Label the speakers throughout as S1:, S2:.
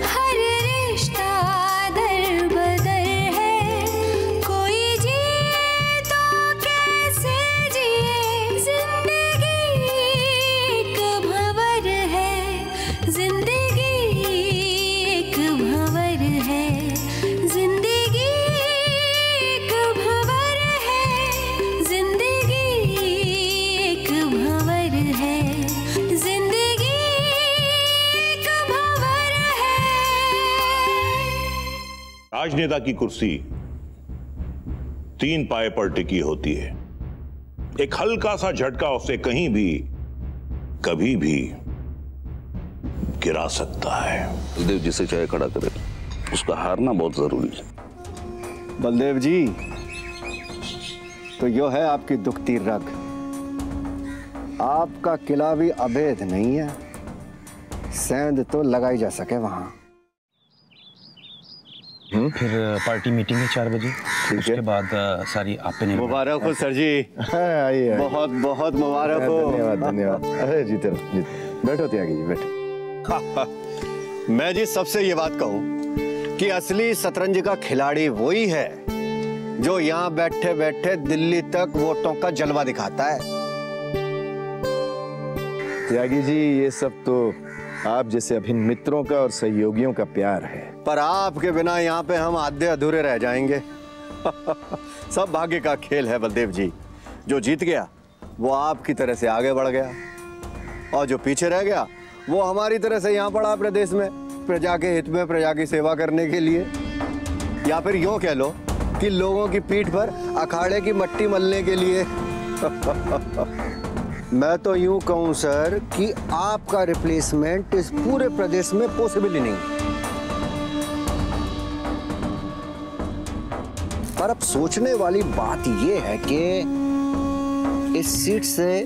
S1: हर रिश्ता दर बदर है, कोई जिए तो कैसे जिए, जिंदगी एक भंवर है, जिंदगी एक भंवर है, जिंदगी एक भंवर है, जिंदगी एक भंवर है, जिंदगी एक भंवर है।
S2: राजनेता की कुर्सी 3 पाए पर टिकी होती है। एक हल्का सा झटका उसे कहीं भी कभी भी गिरा सकता है।
S3: बलदेव जी से चाहे खड़ा करे, उसका हारना बहुत जरूरी है।
S4: बलदेव जी, तो यो है आपकी दुखती रग। आपका किला भी अभेद नहीं है, सेंध तो लगाई जा सके वहां।
S5: फिर पार्टी मीटिंग है 4 बजे, उसके बाद सारी आप पे निर्भर।
S4: मुबारक हो सर जी।
S6: आइए,
S4: बहुत बहुत मुबारक हो।
S6: धन्यवाद धन्यवाद। अरे जीते रहो, जीते बैठो त्यागी जी, बैठो।
S4: मैं जी सबसे ये बात कहूं कि असली शतरंज का खिलाड़ी वही है जो यहाँ बैठे बैठे दिल्ली तक वोटों का जलवा दिखाता है।
S6: त्यागी जी, ये सब तो आप जैसे अभिन्न मित्रों का और सहयोगियों का प्यार है,
S4: पर आपके बिना यहाँ पे हम आधे अधूरे रह जाएंगे। सब भाग्य का खेल है बलदेव जी। जो जीत गया वो आपकी तरह से आगे बढ़ गया, और जो पीछे रह गया वो हमारी तरह से यहाँ पड़ा प्रदेश में प्रजा के हित में, प्रजा की सेवा करने के लिए। या फिर यूं कह लो कि लोगों की पीठ पर अखाड़े की मट्टी मलने के लिए। मैं तो यूं कहूं सर कि आपका रिप्लेसमेंट इस पूरे प्रदेश में पॉसिबल ही नहीं। पर अब सोचने वाली बात यह है कि इस सीट से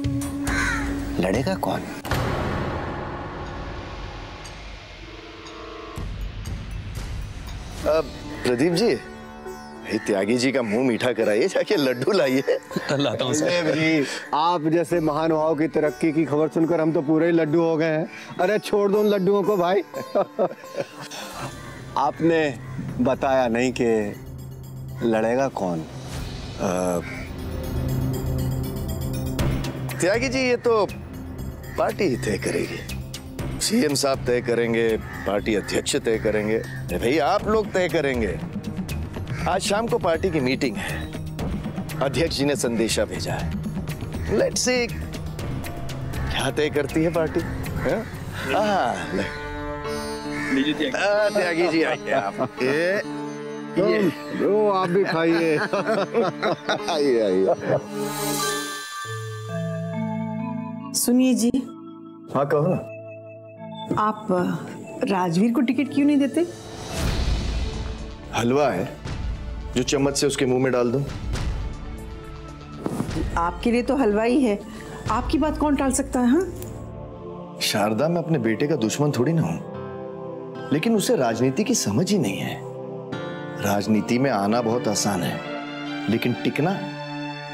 S4: लड़ेगा कौन?
S6: प्रदीप जी, त्यागी जी का मुंह मीठा कराइए, जाके लड्डू लाइए।
S5: लाता हूं
S4: जी, आप जैसे महानुभाव की तरक्की की खबर सुनकर हम तो पूरे ही लड्डू हो गए हैं। अरे छोड़ दो उन लड्डुओं को भाई। आपने बताया नहीं कि लड़ेगा कौन?
S6: त्यागी जी, ये तो पार्टी ही तय करेगी। सीएम साहब तय करेंगे, पार्टी अध्यक्ष तय करेंगे, भाई आप लोग तय करेंगे। आज शाम को पार्टी की मीटिंग है, अध्यक्ष जी ने संदेशा भेजा है। लेट्स सी क्या तय करती है पार्टी। त्यागी जी आइए आप।
S4: ये आप भी खाइए।
S6: आइए आइए।
S7: सुनिए जी।
S6: हाँ कहो ना।
S7: आप राजवीर को टिकट क्यों नहीं देते?
S6: हलवा है जो चम्मच से उसके मुंह में डाल दूं।
S7: आपके लिए तो हलवा ही है, आपकी बात कौन टाल सकता है? हाँ
S6: शारदा, मैं अपने बेटे का दुश्मन थोड़ी ना हूं, लेकिन उसे राजनीति की समझ ही नहीं है। राजनीति में आना बहुत आसान है, लेकिन टिकना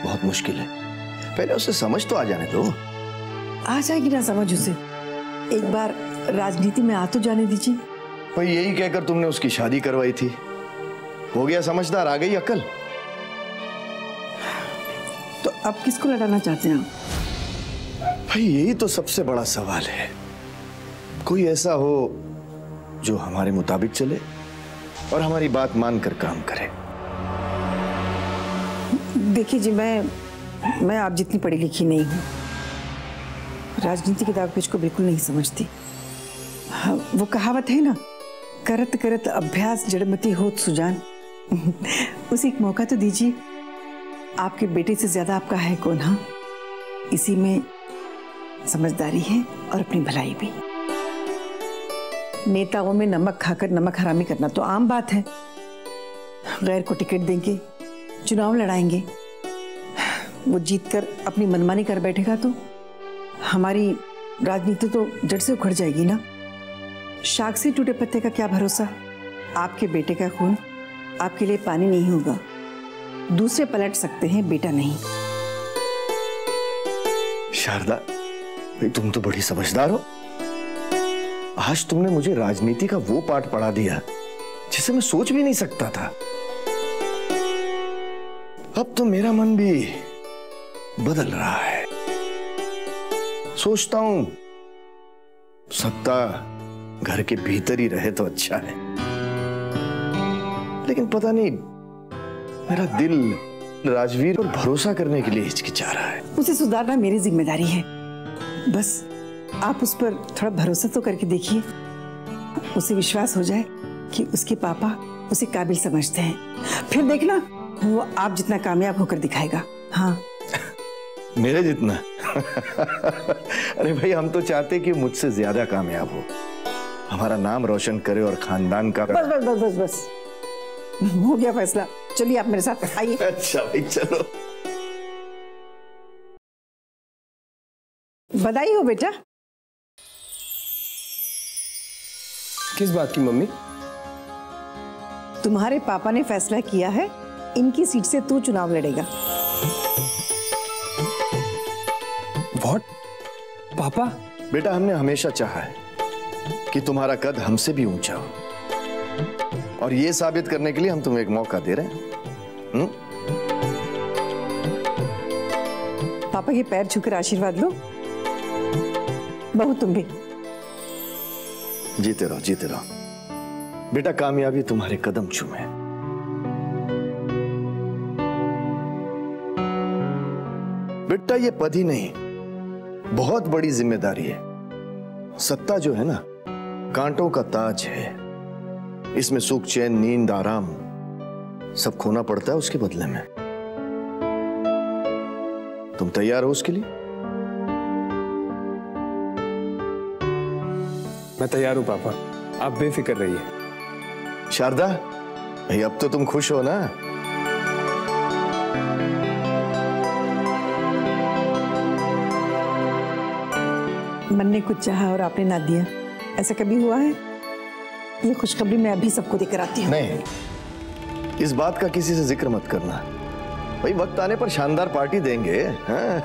S6: बहुत मुश्किल है। पहले उसे समझ तो आ जाने दो।
S7: आ जाएगी ना समझ उसे, एक बार राजनीति में आ तो जाने दीजिए।
S6: भाई यही कहकर तुमने उसकी शादी करवाई थी, हो गया समझदार, आ गई अक्ल।
S7: तो अब किसको लड़ाना चाहते हैं आप?
S6: भाई यही तो सबसे बड़ा सवाल है। कोई ऐसा हो जो हमारे मुताबिक चले और हमारी बात मानकर काम करे।
S7: देखिए जी, मैं आप जितनी पढ़ी लिखी नहीं हूँ, राजनीति के दाग पेच को बिल्कुल नहीं समझती। हाँ, वो कहावत है ना, करत करत अभ्यास जड़मती होत सुजान। उसे एक मौका तो दीजिए। आपके बेटे से ज्यादा आपका है कौन? हाँ, इसी में समझदारी है और अपनी भलाई भी। नेताओं में नमक खाकर नमक हरामी करना तो आम बात है। गैर को टिकट देंगे, चुनाव लड़ाएंगे, वो जीतकर अपनी मनमानी कर बैठेगा तो हमारी राजनीति तो जड़ से उखड़ जाएगी ना। शाख से टूटे पत्ते का क्या भरोसा। आपके बेटे का खून आपके लिए पानी नहीं होगा, दूसरे पलट सकते हैं, बेटा नहीं।
S6: शारदा, तुम तो बड़ी समझदार हो। आज तुमने मुझे राजनीति का वो पाठ पढ़ा दिया जिसे मैं सोच भी नहीं सकता था। अब तो मेरा मन भी बदल रहा है। सोचता हूं सत्ता घर के भीतर ही रहे तो अच्छा है, लेकिन पता नहीं मेरा दिल राजवीर पर भरोसा करने के लिए हिचकिचा रहा है।
S7: उसे सुधारना मेरी जिम्मेदारी है। बस आप उस पर थोड़ा भरोसा तो करके देखिए, उसे विश्वास हो जाए कि उसके पापा उसे काबिल समझते हैं, फिर देखना वो आप जितना कामयाब होकर दिखाएगा। हाँ
S6: मेरे जितना? अरे भाई, हम तो चाहते कि मुझसे ज्यादा कामयाब हो, हमारा नाम रोशन करे और खानदान का।
S7: बस बस बस बस बस हो गया फैसला। चलिए आप मेरे साथ आइए।
S6: अच्छा भाई चलो।
S7: बधाई हो बेटा।
S8: किस बात की मम्मी?
S7: तुम्हारे पापा ने फैसला किया है इनकी सीट से तू चुनाव लड़ेगा।
S8: व्हाट? पापा?
S6: बेटा, हमने हमेशा चाहा है कि तुम्हारा कद हमसे भी ऊंचा हो, और ये साबित करने के लिए हम तुम्हें एक मौका दे रहे हैं।
S7: पापा के पैर छूकर आशीर्वाद लो। बहू तुम भी।
S6: जीते रहो, जीते रहो बेटा, कामयाबी तुम्हारे कदम चूमे। बेटा, ये पद ही नहीं, बहुत बड़ी जिम्मेदारी है। सत्ता जो है ना, कांटों का ताज है। इसमें सुख, चैन, नींद, आराम सब खोना पड़ता है उसके बदले में। तुम तैयार हो उसके लिए?
S8: मैं तैयार हूं पापा, आप बेफिक्र रहिए।
S6: शारदा भाई, अब तो तुम खुश हो ना?
S7: मन ने कुछ चाहा और आपने ना दिया, ऐसा कभी हुआ है? ये खुशखबरी मैं अभी सबको देकर आती हूँ।
S6: नहीं, इस बात का किसी से जिक्र मत करना भाई। वक्त आने पर शानदार पार्टी देंगे। हाँ?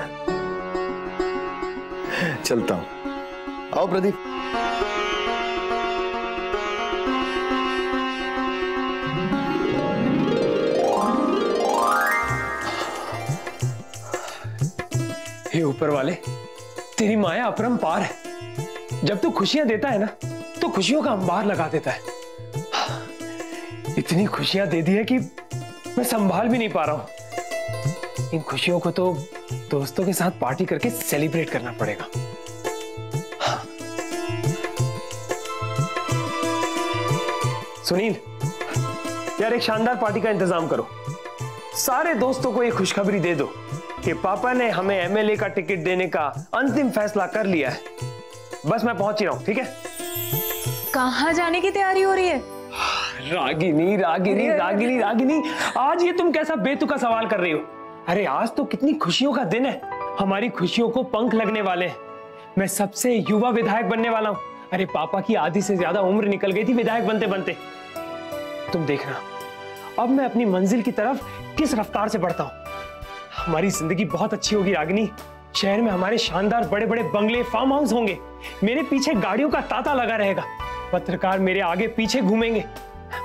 S6: चलता हूं। आओ प्रदीप।
S8: हे ऊपर वाले, तेरी माया अपरंपार है। जब तू खुशियां देता है ना, तो खुशियों का अंबार लगा देता है। इतनी खुशियां दे दी है कि मैं संभाल भी नहीं पा रहा हूं। इन खुशियों को तो दोस्तों के साथ पार्टी करके सेलिब्रेट करना पड़ेगा। सुनील यार, एक शानदार पार्टी का इंतजाम करो। सारे दोस्तों को एक खुशखबरी दे दो कि पापा ने हमें एमएलए का टिकट देने का अंतिम फैसला कर लिया है। बस मैं पहुंच ही रहा हूं, ठीक है?
S1: कहाँ जाने की तैयारी हो रही है?
S8: रागिनी रागिनी रागिनी रागिनी, आज ये तुम कैसा बेतुका सवाल कर रही हो? अरे आज तो कितनी खुशियों का दिन है। हमारी खुशियों को पंख लगने वाले हैं। मैं सबसे युवा विधायक बनने वाला हूं। अरे पापा की आधी से ज्यादा उम्र निकल गई थी विधायक बनते बनते। तुम देखना अब मैं अपनी मंजिल की तरफ किस रफ्तार से बढ़ता हूं। हमारी जिंदगी बहुत अच्छी होगी रागिनी। शहर में हमारे शानदार बड़े बड़े बंगले, फार्म हाउस होंगे। मेरे पीछे गाड़ियों का तांता लगा रहेगा। पत्रकार मेरे आगे पीछे घूमेंगे।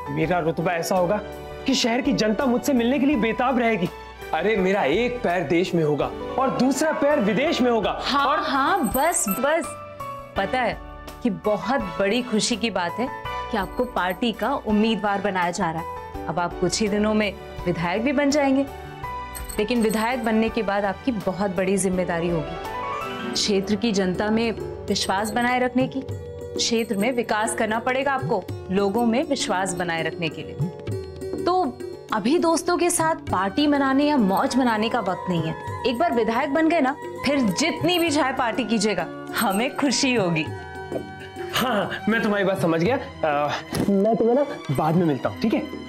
S8: मेरा रुतबा ऐसा होगा कि शहर की जनता मुझसे मिलने के लिए बेताब रहेगी। अरे मेरा एक पैर देश में होगा और दूसरा पैर विदेश में होगा।
S1: हाँ
S8: और
S1: हाँ, बस बस। पता है कि बहुत बड़ी खुशी की बात है कि आपको पार्टी का उम्मीदवार बनाया जा रहा है। अब आप कुछ ही दिनों में विधायक भी बन जाएंगे। लेकिन विधायक बनने के बाद आपकी बहुत बड़ी जिम्मेदारी होगी क्षेत्र की जनता में विश्वास बनाए रखने की। क्षेत्र में विकास करना पड़ेगा आपको, लोगों में विश्वास बनाए रखने के लिए। तो अभी दोस्तों के साथ पार्टी मनाने या मौज मनाने का वक्त नहीं है। एक बार विधायक बन गए ना, फिर जितनी भी चाहे पार्टी कीजिएगा, हमें खुशी होगी।
S8: हाँ, मैं तुम्हारी बात समझ गया। मैं तुम्हें ना बाद में मिलता हूँ, ठीक है?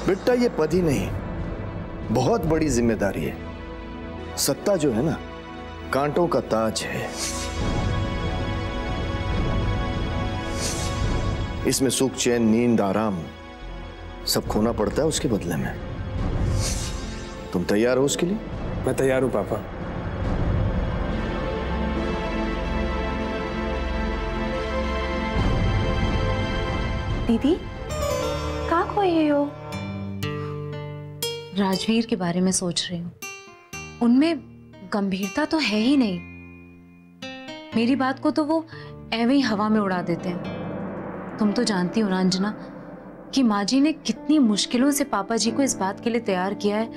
S6: बेटा, ये पद ही नहीं, बहुत बड़ी जिम्मेदारी है। सत्ता जो है ना, कांटों का ताज है। इसमें सुख, चैन, नींद, आराम सब खोना पड़ता है उसके बदले में। तुम तैयार हो उसके लिए?
S8: मैं तैयार हूं पापा।
S9: दीदी कहाँ खोई हो?
S1: राजवीर के बारे में सोच रही हूँ। उनमें गंभीरता तो है ही नहीं। मेरी बात को तो वो ऐਵੇਂ ही हवा में उड़ा देते हैं। तुम तो जानती हो अंजना कि माँ जी ने कितनी मुश्किलों से पापा जी को इस बात के लिए तैयार किया है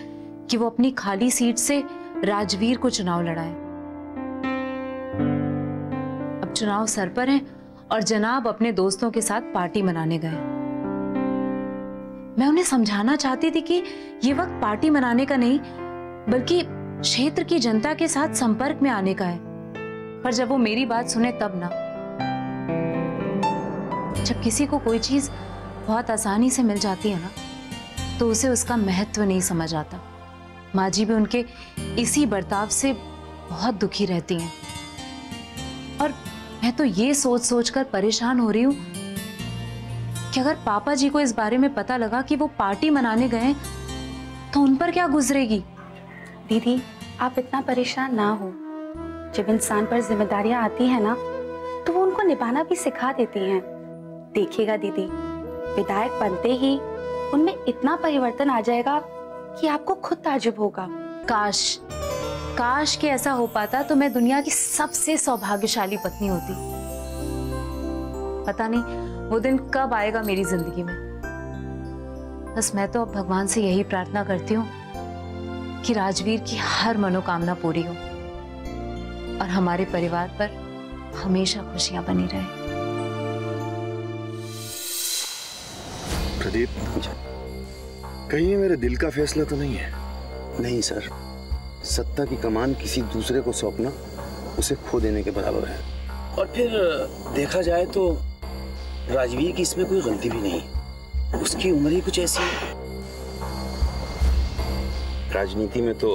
S1: कि वो अपनी खाली सीट से राजवीर को चुनाव लड़ाए। अब चुनाव सर पर है और जनाब अपने दोस्तों के साथ पार्टी मनाने गए। मैं उन्हें समझाना चाहती थी कि ये वक्त पार्टी मनाने का नहीं बल्कि क्षेत्र की जनता के साथ संपर्क में आने का है। पर जब वो मेरी बात सुने तब ना। जब किसी को कोई चीज बहुत आसानी से मिल जाती है ना तो उसे उसका महत्व नहीं समझ आता। माँ जी भी उनके इसी बर्ताव से बहुत दुखी रहती हैं। और मैं तो ये सोच सोचकर परेशान हो रही हूँ कि अगर पापा जी को इस बारे में पता लगा कि वो पार्टी मनाने गए तो उन पर क्या गुजरेगी।
S9: दीदी आप इतना परेशान ना हो। जब इंसान पर जिम्मेदारियां आती हैं ना तो वो उनको निभाना भी सिखा देती हैं। देखिएगा दीदी, विधायक बनते ही उनमें इतना परिवर्तन आ जाएगा कि आपको खुद ताज्जुब होगा।
S1: काश कि ऐसा हो पाता तो मैं दुनिया की सबसे सौभाग्यशाली पत्नी होती। पता नहीं वो दिन कब आएगा मेरी जिंदगी में। बस मैं तो अब भगवान से यही प्रार्थना करती हूँ कि राजवीर की हर मनोकामना पूरी हो और हमारे परिवार पर हमेशा खुशियां बनी रहे।
S6: प्रदीप, कहीं ये मेरे दिल का फैसला तो नहीं है?
S3: नहीं सर, सत्ता की कमान किसी दूसरे को सौंपना उसे खो देने के बराबर है। और फिर देखा जाए तो राजवीर की इसमें कोई गलती भी नहीं। उसकी उम्र ही कुछ ऐसी है। राजनीति में तो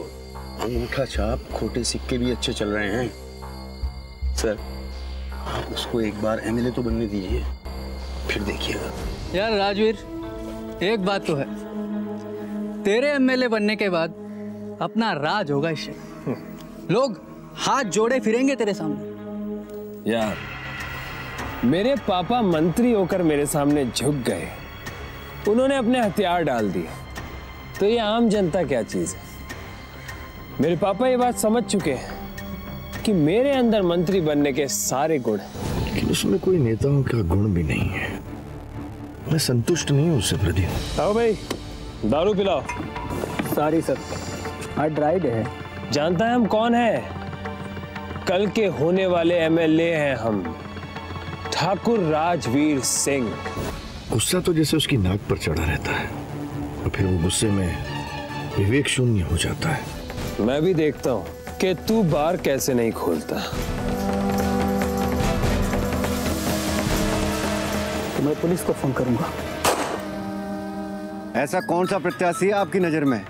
S3: अंगूठा छाप, खोटे सिक्के भी अच्छे चल रहे हैं। सर, आप उसको एक बार एमएलए तो बनने दीजिए, फिर देखिएगा।
S10: यार राजवीर, एक बात तो है, तेरे एमएलए बनने के बाद अपना राज होगा इस शहर। लोग हाथ जोड़े फिरेंगे तेरे सामने।
S8: यार, मेरे पापा मंत्री होकर मेरे सामने झुक गए, उन्होंने अपने हथियार डाल दिए, तो ये आम जनता क्या चीज है। मेरे पापा ये बात समझ चुके हैं कि मेरे अंदर मंत्री बनने के सारे गुण हैं।
S6: लेकिन उसमें कोई नेताओं का गुण भी नहीं है। मैं संतुष्ट नहीं हूं उससे प्रदीप।
S8: आओ भाई, दारू पिलाओ।
S10: सॉरी सर, आज ड्राई डे है।
S8: जानता है हम कौन है? कल के होने वाले एमएलए हैं हम, ठाकुर राजवीर सिंह।
S6: गुस्सा तो जैसे उसकी नाक पर चढ़ा रहता है और फिर वो गुस्से में विवेक शून्य हो जाता है।
S8: मैं भी देखता हूं कि तू बार कैसे नहीं खोलता।
S10: तो मैं पुलिस को फोन करूंगा।
S4: ऐसा कौन सा प्रत्याशी है आपकी नजर में?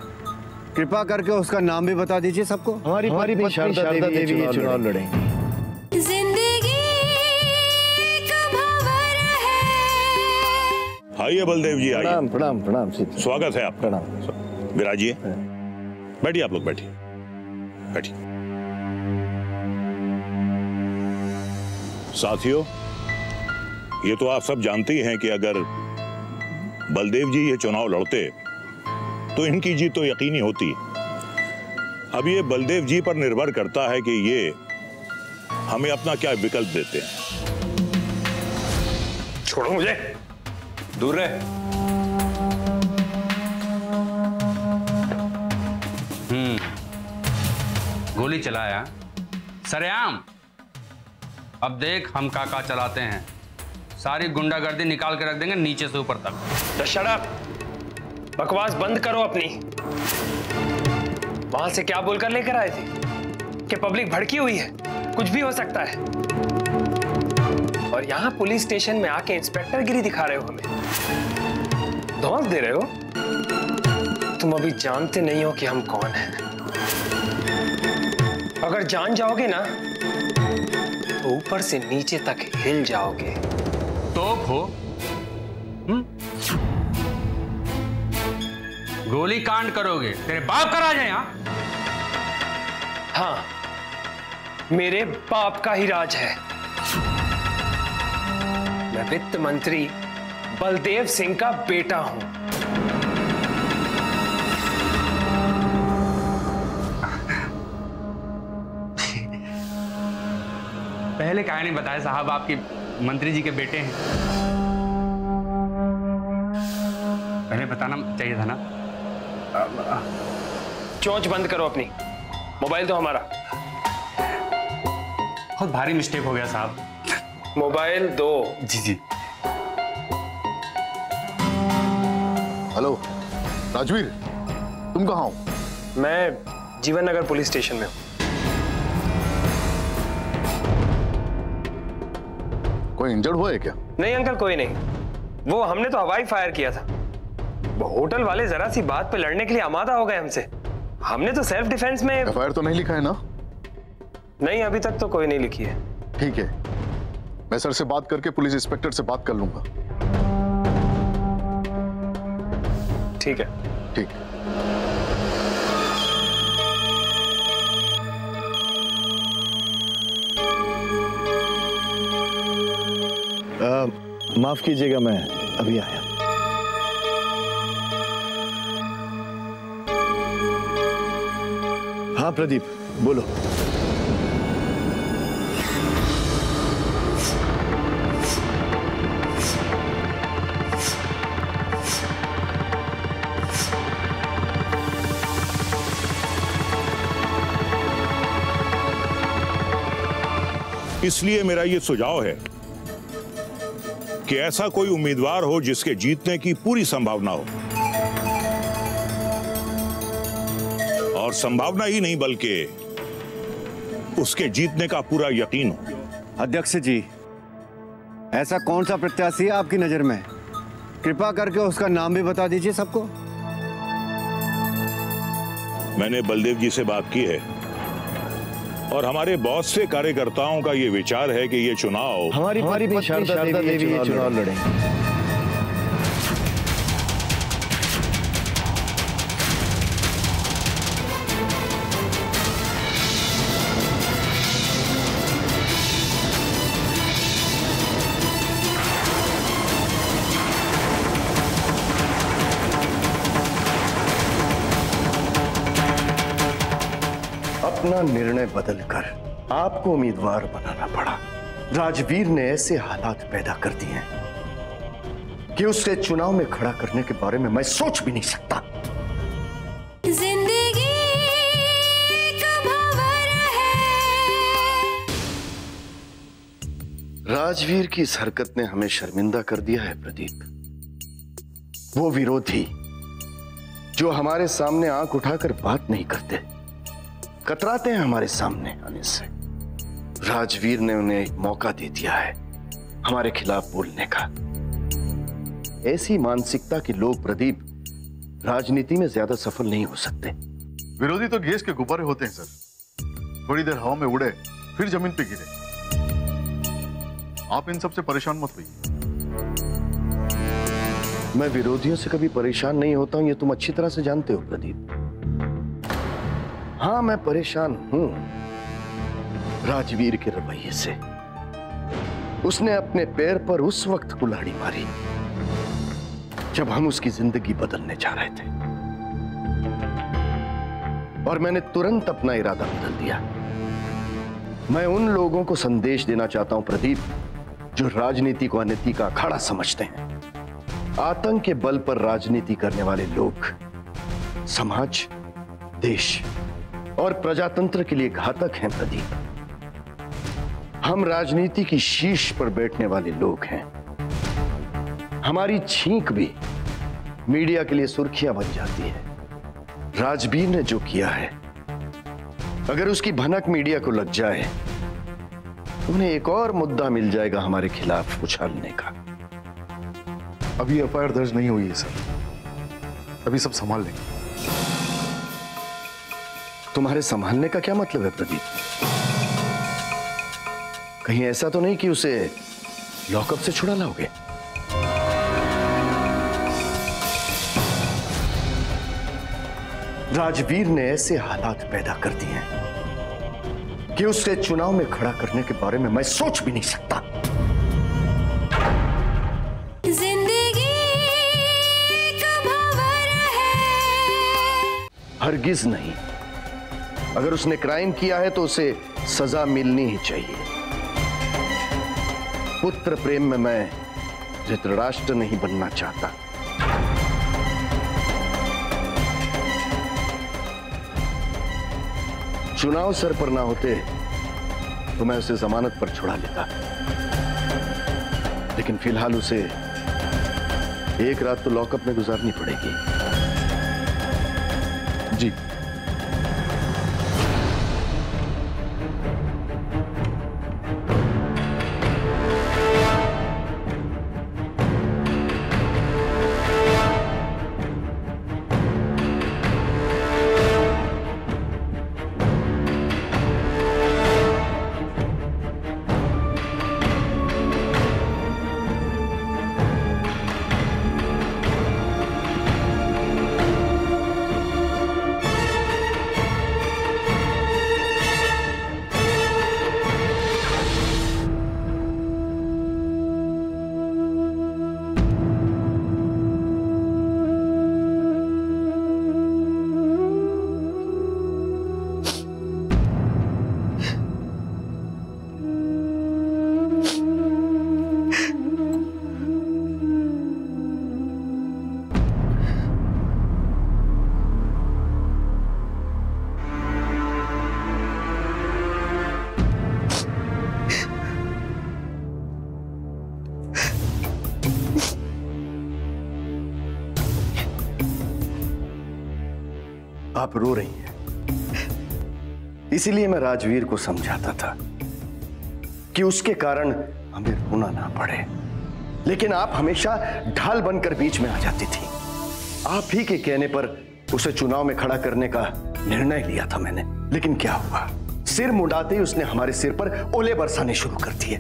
S4: कृपा करके उसका नाम भी बता दीजिए सबको।
S6: हमारी पत्नी शारदा देवी ये चुनाव लड़ेंगी।
S2: आइए बलदेव जी, आइए।
S6: प्रणाम प्रणाम प्रणाम।
S2: स्वागत है आपका।
S6: प्रणाम।
S2: विराजिए, बैठिए आप लोग, बैठिए बैठिए। साथियों, ये तो आप सब जानते ही हैं कि अगर बलदेव जी ये चुनाव लड़ते तो इनकी जीत तो यकीनी होती। अब ये बलदेव जी पर निर्भर करता है कि ये हमें अपना क्या विकल्प देते हैं।
S8: छोड़ो मुझे, दूर रहे।
S11: गोली चलाया सरेआम। अब देख हम काका चलाते हैं। सारी गुंडागर्दी निकाल के रख देंगे नीचे से ऊपर तक।
S8: तो शट अप, बकवास बंद करो अपनी। वहां से क्या बोलकर लेकर आए थे कि पब्लिक भड़की हुई है, कुछ भी हो सकता है। और यहाँ पुलिस स्टेशन में आके इंस्पेक्टर गिरी दिखा रहे हो, हमें धौंस दे रहे हो। तुम अभी जानते नहीं हो कि हम कौन हैं। अगर जान जाओगे ना तो ऊपर से नीचे तक हिल जाओगे।
S11: तोप हो? गोली कांड करोगे? तेरे बाप का राज है यहाँ?
S8: हाँ, मेरे बाप का ही राज है। मैं वित्त मंत्री बलदेव सिंह का बेटा हूं।
S11: पहले क्या नहीं बताया साहब, आपके मंत्री जी के बेटे हैं। पहले बताना चाहिए था ना।
S8: चोंच बंद करो अपनी, मोबाइल तो हमारा।
S11: बहुत भारी मिस्टेक हो गया साहब।
S8: मोबाइल दो।
S11: जी जी।
S12: हेलो राजवीर, तुम कहाँ हो?
S8: मैं जीवन नगर पुलिस स्टेशन में हूं।
S12: कोई इंजर्ड हुआ है क्या?
S8: नहीं अंकल, कोई नहीं। वो हमने तो हवाई फायर किया था। वो होटल वाले जरा सी बात पे लड़ने के लिए आमादा हो गए हमसे। हमने तो सेल्फ डिफेंस में।
S12: एफआईआर तो नहीं लिखा है ना?
S8: नहीं, अभी तक तो कोई नहीं लिखी है।
S12: ठीक है, मैं सर से बात करके पुलिस इंस्पेक्टर से बात कर लूंगा।
S8: ठीक है।
S12: ठीक।
S6: माफ कीजिएगा, मैं अभी आया। हाँ प्रदीप, बोलो।
S2: इसलिए मेरा यह सुझाव है कि ऐसा कोई उम्मीदवार हो जिसके जीतने की पूरी संभावना हो, और संभावना ही नहीं बल्कि उसके जीतने का पूरा यकीन हो।
S4: अध्यक्ष जी, ऐसा कौन सा प्रत्याशी है आपकी नजर में? कृपा करके उसका नाम भी बता दीजिए सबको।
S2: मैंने बलदेव जी से बात की है और हमारे बहुत से कार्यकर्ताओं का ये विचार है कि ये चुनाव
S6: हमारी पत्नी शारदा देवी ये चुनाव लड़ेंगे। अपना निर्णय बदलकर आपको उम्मीदवार बनाना पड़ा। राजवीर ने ऐसे हालात पैदा कर दिए हैं कि उसे चुनाव में खड़ा करने के बारे में मैं सोच भी नहीं सकता।
S13: जिंदगी एक भंवर है।
S6: राजवीर की इस हरकत ने हमें शर्मिंदा कर दिया है प्रदीप। वो विरोधी जो हमारे सामने आंख उठाकर बात नहीं करते, कतराते हैं हमारे सामने आने से, राजवीर ने उन्हें एक मौका दे दिया है हमारे खिलाफ बोलने का। ऐसी मानसिकता के लोग प्रदीप राजनीति में ज्यादा सफल नहीं हो सकते।
S12: विरोधी तो गैस के गुब्बारे होते हैं सर, थोड़ी देर हवा में उड़े फिर जमीन पे गिरे। आप इन सबसे परेशान मत होइए।
S6: मैं विरोधियों से कभी परेशान नहीं होता हूं, ये तुम अच्छी तरह से जानते हो प्रदीप। हाँ, मैं परेशान हूं राजवीर के रवैये से। उसने अपने पैर पर उस वक्त कुल्हाड़ी मारी जब हम उसकी जिंदगी बदलने जा रहे थे, और मैंने तुरंत अपना इरादा बदल दिया। मैं उन लोगों को संदेश देना चाहता हूं प्रदीप जो राजनीति को अनीति का अखाड़ा समझते हैं। आतंक के बल पर राजनीति करने वाले लोग समाज, देश और प्रजातंत्र के लिए घातक हैं प्रदीप। हम राजनीति की शीर्ष पर बैठने वाले लोग हैं। हमारी छींक भी मीडिया के लिए सुर्खियां बन जाती है। राजवीर ने जो किया है, अगर उसकी भनक मीडिया को लग जाए तो उन्हें एक और मुद्दा मिल जाएगा हमारे खिलाफ उछालने का।
S12: अभी एफआईआर दर्ज नहीं हुई है सर, अभी सब संभाल लेंगे।
S6: तुम्हारे संभालने का क्या मतलब है प्रदीप? कहीं ऐसा तो नहीं कि उसे लॉकअप से छुड़ा लाओगे? राजवीर ने ऐसे हालात पैदा कर दिए हैं कि उसे चुनाव में खड़ा करने के बारे में मैं सोच भी नहीं सकता।
S13: जिंदगी एक भंवर है।
S6: हरगिज नहीं। अगर उसने क्राइम किया है तो उसे सजा मिलनी ही चाहिए। पुत्र प्रेम में मैं धृतराष्ट्र नहीं बनना चाहता। चुनाव सर पर ना होते तो मैं उसे जमानत पर छुड़ा लेता, लेकिन फिलहाल उसे एक रात तो लॉकअप में गुजारनी पड़ेगी। जी। आप रो रही हैं, इसीलिए मैं राजवीर को समझाता था कि उसके कारण हमें रोना ना पड़े, लेकिन आप हमेशा ढाल बनकर बीच में आ जाती थी। आप ही के कहने पर उसे चुनाव में खड़ा करने का निर्णय लिया था मैंने, लेकिन क्या हुआ? सिर मुंडाते ही उसने हमारे सिर पर ओले बरसाने शुरू कर दिए।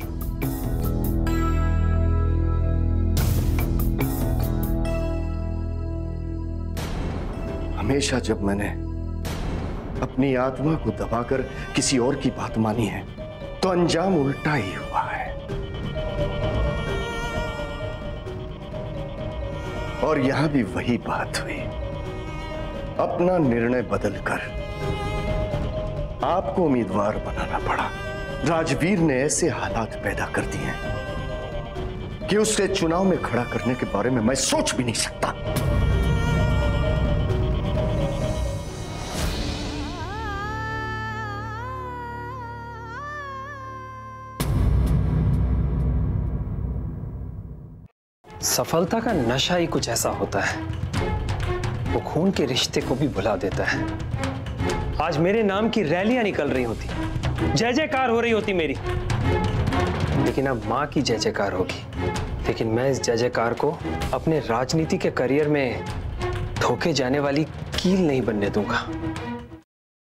S6: हमेशा जब मैंने अपनी आत्मा को दबाकर किसी और की बात मानी है तो अंजाम उल्टा ही हुआ है। और यहां भी वही बात हुई। अपना निर्णय बदलकर आपको उम्मीदवार बनाना पड़ा। राजवीर ने ऐसे हालात पैदा कर दिए हैं कि उसे चुनाव में खड़ा करने के बारे में मैं सोच भी नहीं सकता।
S8: सफलता का नशा ही कुछ ऐसा होता है, वो खून के रिश्ते को भी भुला देता है। आज मेरे नाम की रैलियां निकल रही होती, जय जयकार हो रही होती मेरी, लेकिन अब मां की जय जयकार होगी। लेकिन मैं इस जय जयकार को अपने राजनीति के करियर में धोखे जाने वाली कील नहीं बनने दूंगा।